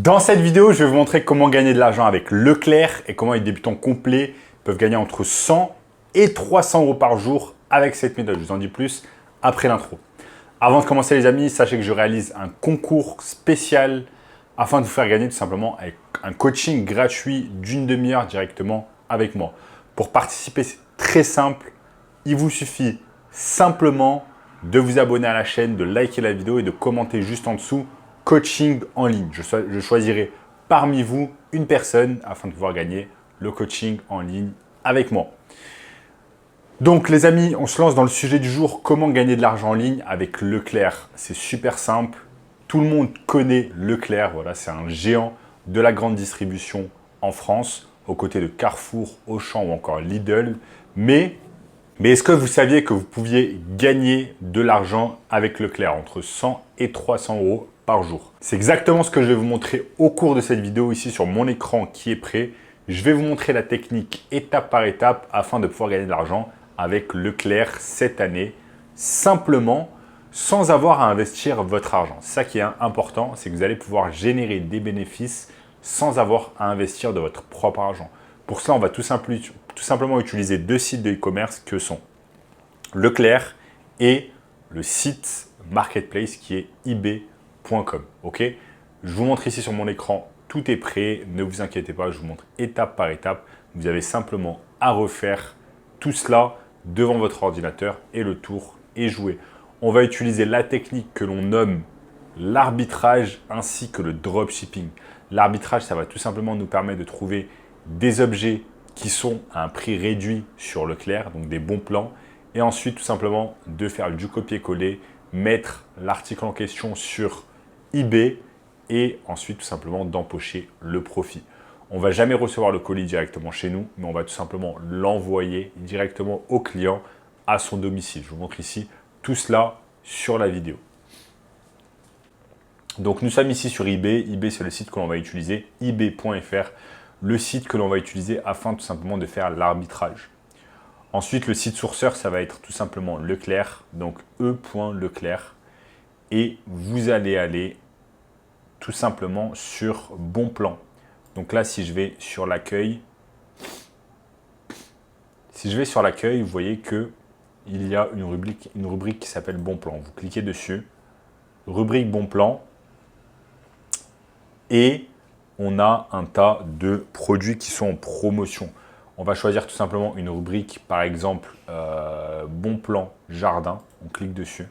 Dans cette vidéo, je vais vous montrer comment gagner de l'argent avec Leclerc et comment les débutants complets peuvent gagner entre 100 et 300 euros par jour avec cette méthode. Je vous en dis plus après l'intro. Avant de commencer les amis, sachez que je réalise un concours spécial afin de vous faire gagner tout simplement avec un coaching gratuit d'une demi-heure directement avec moi. Pour participer, c'est très simple. Il vous suffit simplement de vous abonner à la chaîne, de liker la vidéo et de commenter juste en dessous coaching en ligne. Je choisirai parmi vous une personne afin de pouvoir gagner le coaching en ligne avec moi. Donc les amis, on se lance dans le sujet du jour, comment gagner de l'argent en ligne avec Leclerc. C'est super simple, tout le monde connaît Leclerc, voilà, c'est un géant de la grande distribution en France, aux côtés de Carrefour, Auchan ou encore Lidl. Mais est-ce que vous saviez que vous pouviez gagner de l'argent avec Leclerc entre 100 et 300 euros par jour? C'est exactement ce que je vais vous montrer au cours de cette vidéo ici sur mon écran qui est prêt. Je vais vous montrer la technique étape par étape afin de pouvoir gagner de l'argent avec Leclerc cette année, simplement sans avoir à investir votre argent. C'est ça qui est important, c'est que vous allez pouvoir générer des bénéfices sans avoir à investir de votre propre argent. Pour cela, on va tout simplement utiliser deux sites de e-commerce que sont Leclerc et le site marketplace qui est ebay.com. Okay, je vous montre ici sur mon écran, tout est prêt, ne vous inquiétez pas, je vous montre étape par étape. Vous avez simplement à refaire tout cela devant votre ordinateur et le tour est joué. On va utiliser la technique que l'on nomme l'arbitrage ainsi que le dropshipping. L'arbitrage, ça va tout simplement nous permettre de trouver des objets qui sont à un prix réduit sur Leclerc, donc des bons plans. Et ensuite, tout simplement, de faire du copier-coller, mettre l'article en question sur eBay et ensuite, tout simplement, d'empocher le profit. On ne va jamais recevoir le colis directement chez nous, mais on va tout simplement l'envoyer directement au client à son domicile. Je vous montre ici tout cela sur la vidéo. Donc, nous sommes ici sur eBay. eBay, c'est le site que l'on va utiliser, ebay.fr, le site que l'on va utiliser afin tout simplement de faire l'arbitrage. Ensuite, le site sourceur, ça va être tout simplement Leclerc, donc e.leclerc. Et vous allez aller tout simplement sur Bon Plan. Donc là, si je vais sur l'accueil, vous voyez qu'il y a une rubrique qui s'appelle Bon Plan. Vous cliquez dessus, rubrique Bon Plan, et on a un tas de produits qui sont en promotion. On va choisir tout simplement une rubrique, par exemple, Bon Plan Jardin. On clique dessus.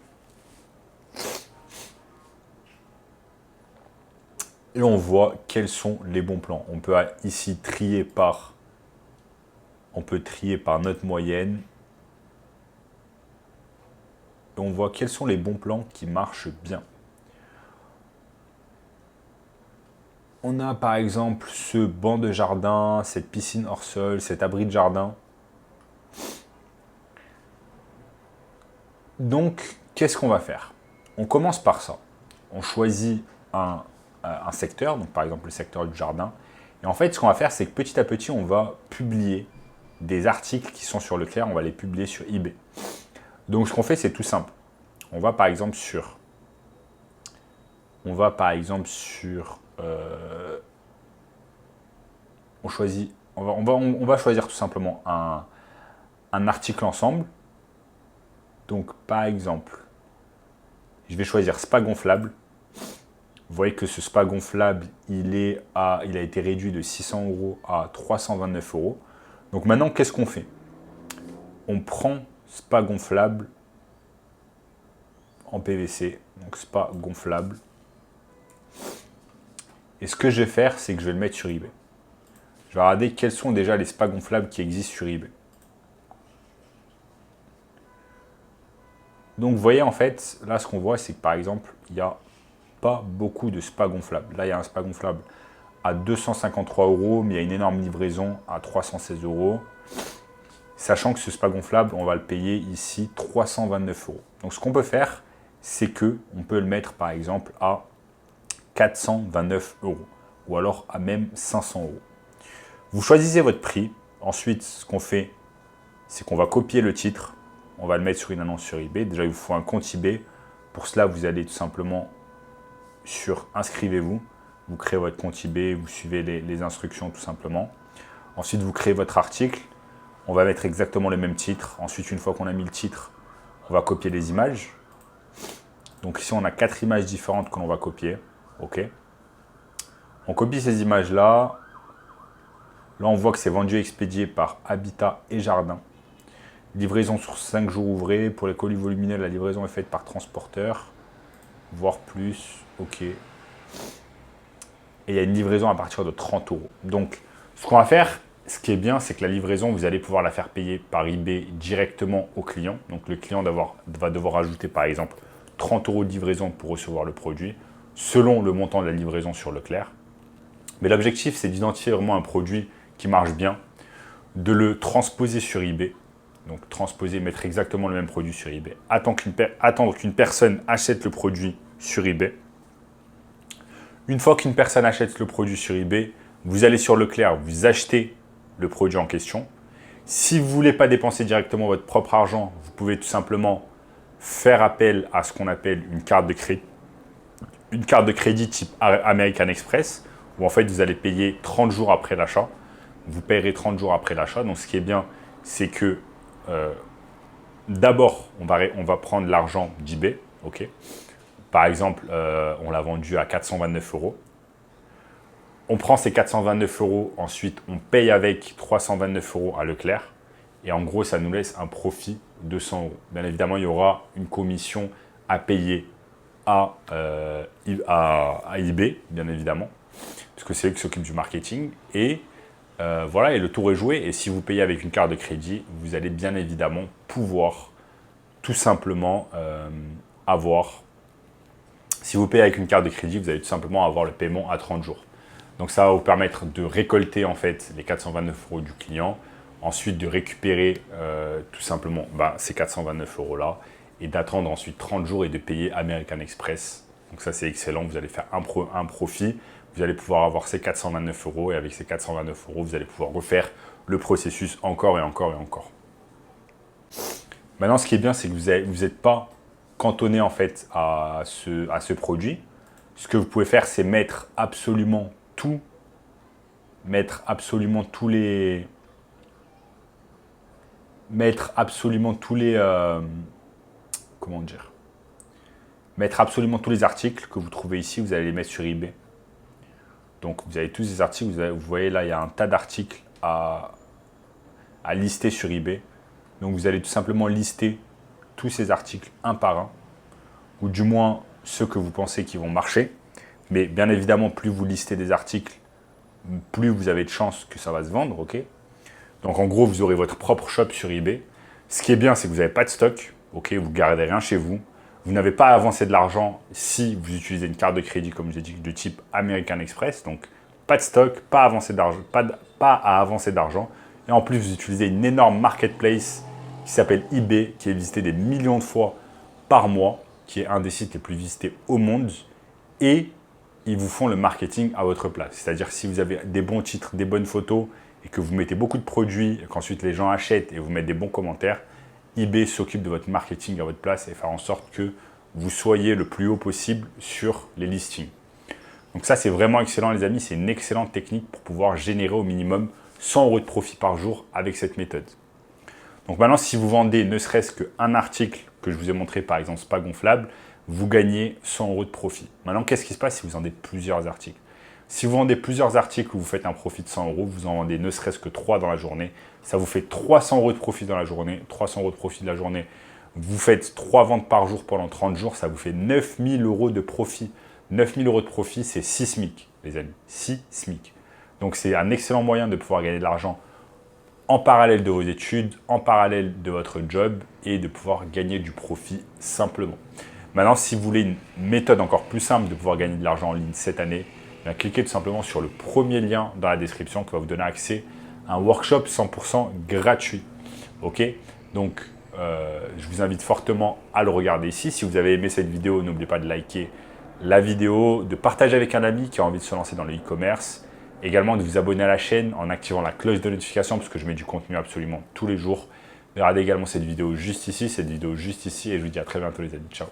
Et on voit quels sont les bons plans. On peut ici trier par notre moyenne. Et on voit quels sont les bons plans qui marchent bien. On a par exemple ce banc de jardin, cette piscine hors sol, cet abri de jardin. Donc, qu'est-ce qu'on va faire? On commence par ça. On choisit un secteur, donc par exemple le secteur du jardin. Et en fait, ce qu'on va faire, c'est que petit à petit, on va publier des articles qui sont sur Leclerc, on va les publier sur eBay. Donc, ce qu'on fait, c'est tout simple. On va par exemple sur on va choisir tout simplement un article ensemble. Donc, par exemple, je vais choisir spa gonflable. Vous voyez que ce spa gonflable, il a été réduit de 600 euros à 329 euros. Donc maintenant, qu'est-ce qu'on fait? On prend spa gonflable en PVC, donc spa gonflable. Et ce que je vais faire, c'est que je vais le mettre sur eBay. Je vais regarder quels sont déjà les spas gonflables qui existent sur eBay. Donc vous voyez en fait, là ce qu'on voit, c'est que par exemple, il n'y a pas beaucoup de spas gonflables. Là, il y a un spa gonflable à 253 euros, mais il y a une énorme livraison à 316 euros. Sachant que ce spa gonflable, on va le payer ici 329 euros. Donc ce qu'on peut faire, c'est qu'on peut le mettre par exemple à 429 euros ou alors à même 500 euros. Vous choisissez votre prix. Ensuite, ce qu'on fait, c'est qu'on va copier le titre. On va le mettre sur une annonce sur eBay. Déjà, il vous faut un compte eBay. Pour cela, vous allez tout simplement sur inscrivez-vous. vous créez votre compte eBay, vous suivez les instructions tout simplement. Ensuite, vous créez votre article. On va mettre exactement le même titre. Ensuite, une fois qu'on a mis le titre, on va copier les images. Donc ici, on a 4 images différentes que l'on va copier. OK. On copie ces images-là. Là, on voit que c'est vendu et expédié par Habitat et Jardin. Livraison sur 5 jours ouvrés. Pour les colis volumineux, la livraison est faite par transporteur, voire plus. OK. Et il y a une livraison à partir de 30 €. Donc, ce qu'on va faire, ce qui est bien, c'est que la livraison, vous allez pouvoir la faire payer par eBay directement au client. Donc, le client va devoir ajouter, par exemple, 30 € de livraison pour recevoir le produit, selon le montant de la livraison sur Leclerc. Mais l'objectif, c'est d'identifier vraiment un produit qui marche bien, de le transposer sur eBay. Donc, transposer, mettre exactement le même produit sur eBay. Attendre qu'une personne achète le produit sur eBay. Une fois qu'une personne achète le produit sur eBay, vous allez sur Leclerc, vous achetez le produit en question. Si vous ne voulez pas dépenser directement votre propre argent, vous pouvez tout simplement faire appel à ce qu'on appelle une carte de crédit. Une carte de crédit type American Express, où en fait vous allez payer 30 jours après l'achat. Vous payerez 30 jours après l'achat. Donc ce qui est bien, c'est que d'abord, on va prendre l'argent d'eBay. OK. Par exemple, on l'a vendu à 429 €. On prend ces 429 €, ensuite on paye avec 329 € à Leclerc. Et en gros, ça nous laisse un profit de 100 €. Bien évidemment, il y aura une commission à payer à eBay, bien évidemment, parce que c'est eux qui s'occupent du marketing. Et voilà, et le tour est joué. Et si vous payez avec une carte de crédit, vous allez bien évidemment pouvoir tout simplement avoir... Si vous payez avec une carte de crédit, vous allez tout simplement avoir le paiement à 30 jours. Donc ça va vous permettre de récolter en fait les 429 € du client, ensuite de récupérer tout simplement ces 429 € là et d'attendre ensuite 30 jours et de payer American Express. Donc ça c'est excellent, vous allez faire un profit, vous allez pouvoir avoir ces 429 € et avec ces 429 € vous allez pouvoir refaire le processus encore et encore et encore. Maintenant ce qui est bien c'est que vous n'êtes pas cantonné en fait à ce produit. Ce que vous pouvez faire c'est mettre absolument tous les articles que vous trouvez ici, vous allez les mettre sur eBay. Donc vous avez tous ces articles, vous voyez là, il y a un tas d'articles à lister sur eBay. Donc vous allez tout simplement lister tous ces articles un par un, ou du moins ceux que vous pensez qui vont marcher. Mais bien évidemment, plus vous listez des articles, plus vous avez de chances que ça va se vendre. OK. Donc en gros, vous aurez votre propre shop sur eBay. Ce qui est bien, c'est que vous n'avez pas de stock. OK, vous ne gardez rien chez vous. Vous n'avez pas à avancer de l'argent si vous utilisez une carte de crédit, comme je l'ai dit, de type American Express. Donc pas de stock, pas à avancer d'argent. Et en plus, vous utilisez une énorme marketplace qui s'appelle eBay, qui est visitée des millions de fois par mois, qui est un des sites les plus visités au monde. Et ils vous font le marketing à votre place. C'est-à-dire si vous avez des bons titres, des bonnes photos et que vous mettez beaucoup de produits et qu'ensuite les gens achètent et vous mettez des bons commentaires, eBay s'occupe de votre marketing à votre place et faire en sorte que vous soyez le plus haut possible sur les listings. Donc ça, c'est vraiment excellent les amis. C'est une excellente technique pour pouvoir générer au minimum 100 € de profit par jour avec cette méthode. Donc maintenant, si vous vendez ne serait-ce qu'un article que je vous ai montré, par exemple spa gonflable, vous gagnez 100 € de profit. Maintenant, qu'est-ce qui se passe si vous vendez plusieurs articles? Si vous vendez plusieurs articles où vous faites un profit de 100 €, vous en vendez ne serait-ce que 3 dans la journée, ça vous fait 300 € de profit dans la journée. 300 € de profit de la journée, vous faites 3 ventes par jour pendant 30 jours, ça vous fait 9 000 € de profit. 9 000 € de profit, c'est 6 SMIC, les amis. 6 SMIC. Donc, c'est un excellent moyen de pouvoir gagner de l'argent en parallèle de vos études, en parallèle de votre job et de pouvoir gagner du profit simplement. Maintenant, si vous voulez une méthode encore plus simple de pouvoir gagner de l'argent en ligne cette année, cliquez tout simplement sur le premier lien dans la description qui va vous donner accès à un workshop 100% gratuit. OK? Donc, je vous invite fortement à le regarder ici. Si vous avez aimé cette vidéo, n'oubliez pas de liker la vidéo, de partager avec un ami qui a envie de se lancer dans le e-commerce. Également, de vous abonner à la chaîne en activant la cloche de notification parce que je mets du contenu absolument tous les jours. Regardez également cette vidéo juste ici et je vous dis à très bientôt les amis. Ciao.